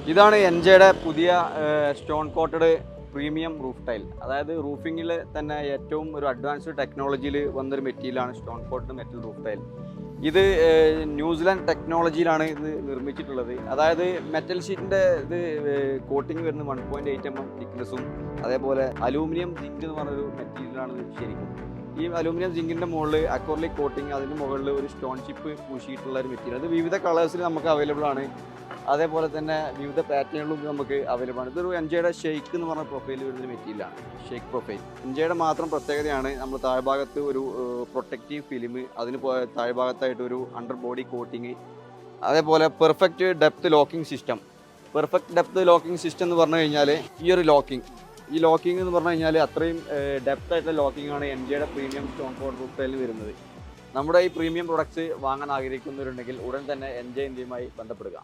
ഇതാണ് എൻജെയുടെ പുതിയ stone coated premium roof tile. അതായത് റൂഫിങ്ങിൽ തന്നെ ഏറ്റവും ഒരു അഡ്വാൻസ്ഡ് ടെക്നോളജിയിൽ വന്നൊരു മെറ്റീരിയലാണ് stone coated metal roof tile. ഇത് ന്യൂസിലാൻഡ് ടെക്നോളജിയിലാണ് ഇത് നിർമ്മിച്ചിട്ടുള്ളത്. അതായത് മെറ്റൽ ഷീറ്റിൻ്റെ ഇത് കോട്ടിങ് വരുന്നത് 1.8 mm തിക്നെസ്സും അതേപോലെ അലൂമിനിയം സിങ്ക് എന്ന് പറഞ്ഞൊരു മെറ്റീരിയലാണ് ഇത് ശരിക്കും. ഈ അലൂമിനിയം സിങ്കിൻ്റെ മുകളിൽ അക്രോലിക് കോട്ടിങ്, അതിന് മുകളിൽ ഒരു സ്റ്റോൺ ചിപ്പ് പൂശിയിട്ടുള്ള ഒരു മെറ്റീരിയൽ. അത് വിവിധ കളേഴ്സിൽ നമുക്ക് അവൈലബിൾ ആണ്. അതേപോലെ തന്നെ വിവിധ പാറ്റേണുകളും നമുക്ക് അവൈലബിൾ ആണ്. ഇതൊരു എൻജെയുടെ ഷെയ്ക്ക് എന്ന് പറഞ്ഞ പ്രൊഫൈൽ വരുന്നൊരു മെറ്റീരിയലാണ്, ഷെയ്ക്ക് പ്രൊഫൈൽ. എൻജെയുടെ മാത്രം പ്രത്യേകതയാണ് നമ്മൾ താഴ്ഭാഗത്ത് ഒരു പ്രൊട്ടക്റ്റീവ് ഫിലിം, അതിന് താഴ്ഭാഗത്തായിട്ട് ഒരു അണ്ടർ ബോഡി കോട്ടിങ്, അതേപോലെ perfect depth locking system. Perfect depth locking system എന്ന് പറഞ്ഞു കഴിഞ്ഞാൽ ഈ ലോക്കിംഗ് എന്ന് പറഞ്ഞു കഴിഞ്ഞാൽ അത്രയും ഡെപ്ത് ആയിട്ടുള്ള ലോക്കിംഗ് ആണ് എൻജെയുടെ പ്രീമിയം സ്റ്റോൺ കോട്ടഡ് റൂഫ് ടൈലിന് വരുന്നത്. നമ്മുടെ ഈ പ്രീമിയം പ്രൊഡക്ട്സ് വാങ്ങാൻ ആഗ്രഹിക്കുന്നവരുണ്ടെങ്കിൽ ഉടൻ തന്നെ എൻജെ ഇന്ത്യയുമായി ബന്ധപ്പെടുക.